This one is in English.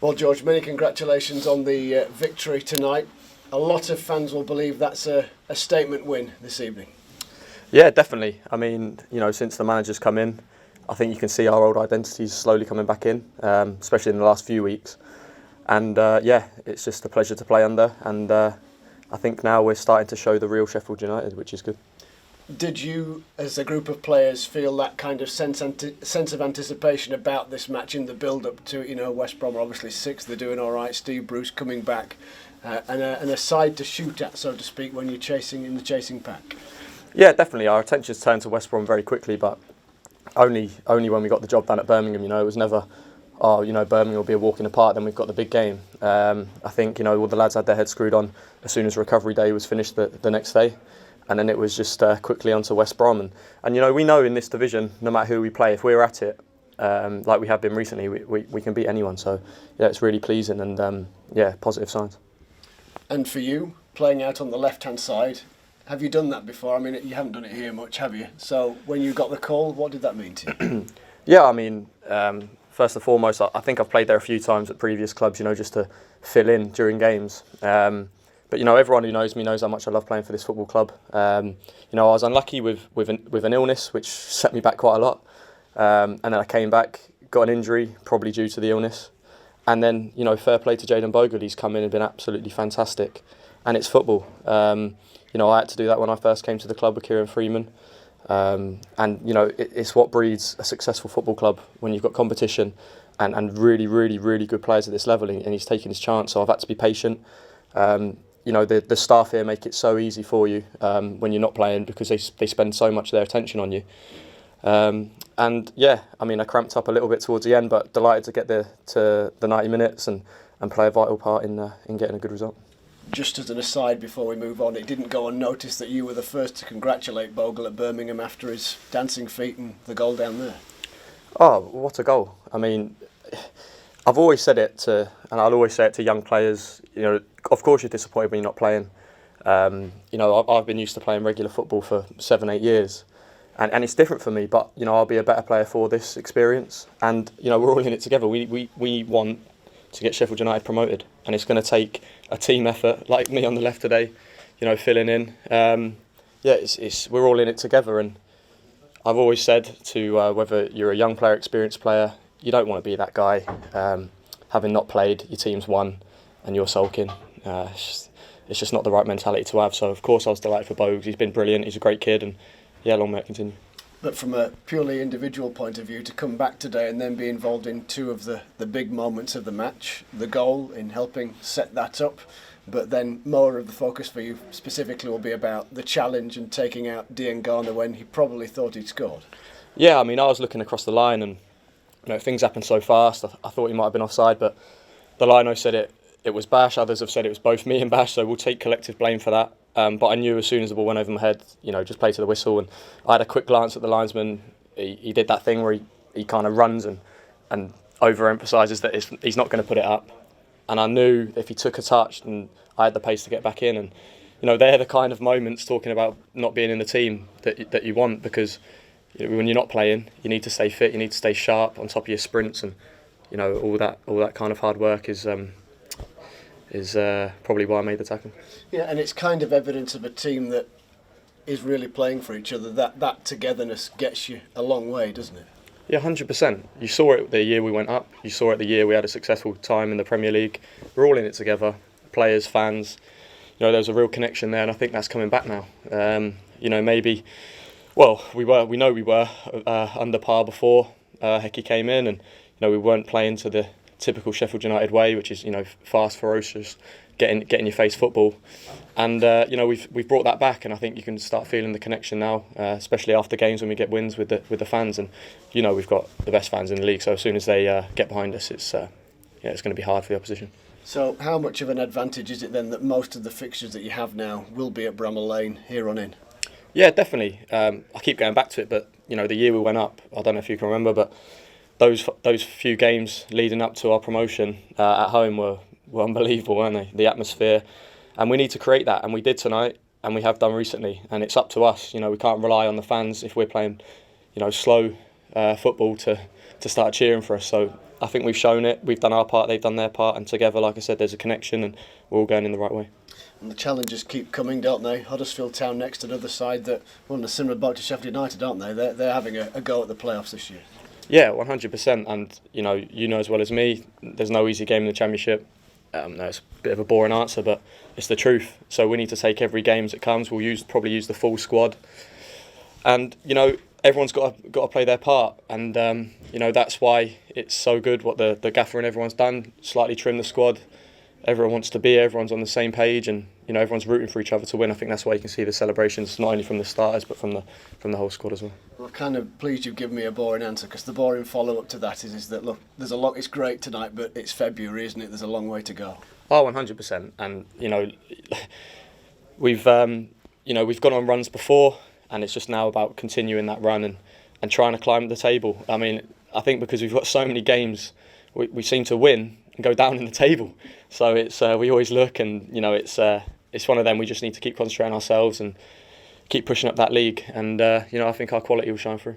Well, George, many congratulations on the victory tonight. A lot of fans will believe that's a statement win this evening. Yeah, definitely. I mean, since the manager's come in, I think you can see our old identities slowly coming back in, especially in the last few weeks. And it's just a pleasure to play under. And I think now we're starting to show the real Sheffield United, which is good. Did you, as a group of players, feel that kind of sense of anticipation about this match in the build-up to, West Brom are obviously sixth, they're doing all right, Steve Bruce coming back, and a side to shoot at, so to speak, when you're chasing in the chasing pack? Yeah, definitely. Our attentions turned to West Brom very quickly, but only when we got the job done at Birmingham. It was never, Birmingham will be a walk in the park, then we've got the big game. I think, all the lads had their heads screwed on as soon as recovery day was finished the next day. And then it was just quickly onto West Brom. And we know in this division, no matter who we play, if we're at it, like we have been recently, we can beat anyone. So, yeah, it's really pleasing and, positive signs. And for you, playing out on the left-hand side, have you done that before? I mean, you haven't done it here much, have you? So when you got the call, what did that mean to you? Yeah, I mean, first and foremost, I think I've played there a few times at previous clubs, just to fill in during games. But everyone who knows me knows how much I love playing for this football club. I was unlucky with an illness, which set me back quite a lot. And then I came back, got an injury, probably due to the illness. And then, fair play to Jayden Bogle, he's come in and been absolutely fantastic. And it's football. I had to do that when I first came to the club with Kieran Freeman. It's what breeds a successful football club when you've got competition and really, really, really good players at this level. And he's taken his chance, so I've had to be patient. The staff here make it so easy for you when you're not playing because they spend so much of their attention on you. I cramped up a little bit towards the end, but delighted to get to the 90 minutes and play a vital part in getting a good result. Just as an aside before we move on, it didn't go unnoticed that you were the first to congratulate Bogle at Birmingham after his dancing feet and the goal down there. Oh, what a goal. I mean, I've always said it and I'll always say it to young players, of course you're disappointed when you're not playing. I've been used to playing regular football for 7-8 years and it's different for me, but, I'll be a better player for this experience and, we're all in it together. We want to get Sheffield United promoted and it's going to take a team effort like me on the left today, filling in. We're all in it together and I've always said to whether you're a young player, experienced player, you don't want to be that guy, having not played, your team's won and you're sulking. It's just not the right mentality to have. So, of course, I was delighted for Bogues. He's been brilliant. He's a great kid and, long may it continue. But from a purely individual point of view, to come back today and then be involved in two of the big moments of the match, the goal in helping set that up, but then more of the focus for you specifically will be about the challenge and taking out Dean Garner when he probably thought he'd scored. Yeah, I mean, I was looking across the line and things happened so fast. I thought he might have been offside, but the lino said it was Bash. Others have said it was both me and Bash, so we'll take collective blame for that. But I knew as soon as the ball went over my head, just play to the whistle. And I had a quick glance at the linesman. He did that thing where he kind of runs and overemphasises that he's not going to put it up. And I knew if he took a touch, and I had the pace to get back in. And they're the kind of moments talking about not being in the team that you want because when you're not playing, you need to stay fit, you need to stay sharp on top of your sprints, and all that kind of hard work is probably why I made the tackle. Yeah, and it's kind of evidence of a team that is really playing for each other. That togetherness gets you a long way, doesn't it? Yeah, 100%. You saw it the year we went up. You saw it the year we had a successful time in the Premier League. We're all in it together, players, fans. There was a real connection there, and I think that's coming back now. Maybe. Well, we were under par before Hecky came in, and we weren't playing to the typical Sheffield United way, which is fast, ferocious, get in your face football, and we've brought that back, and I think you can start feeling the connection now, especially after games when we get wins with the fans, and we've got the best fans in the league, so as soon as they get behind us, it's going to be hard for the opposition. So how much of an advantage is it then that most of the fixtures that you have now will be at Bramall Lane here on in? Yeah, definitely. I keep going back to it, but the year we went up, I don't know if you can remember, but those few games leading up to our promotion at home were unbelievable, weren't they? The atmosphere, and we need to create that, and we did tonight, and we have done recently, and it's up to us. We can't rely on the fans if we're playing, slow football to start cheering for us. So I think we've shown it. We've done our part, they've done their part, and together, like I said, there's a connection, and we're all going in the right way. And the challenges keep coming, don't they? Huddersfield Town next, another side that, well, in a similar boat to Sheffield United, aren't they? They're having a go at the playoffs this year. Yeah, 100%. And you know as well as me, there's no easy game in the Championship. No, it's a bit of a boring answer, but it's the truth. So we need to take every game as it comes. We'll probably use the full squad, and everyone's got to play their part. And that's why it's so good what the gaffer and everyone's done. Slightly trim the squad. Everyone wants to be here, everyone's on the same page, and everyone's rooting for each other to win. I think that's why you can see the celebrations not only from the starters but from the whole squad as well. Well, I'm kind of pleased you've given me a boring answer, because the boring follow-up to that is that, look, there's a lot. It's great tonight, but it's February, isn't it? There's a long way to go. Oh, 100%. And we've gone on runs before, and it's just now about continuing that run and trying to climb the table. I mean, I think because we've got so many games, we seem to win and go down in the table. So it's we always look, and it's one of them. We just need to keep concentrating ourselves and keep pushing up that league, and I think our quality will shine through.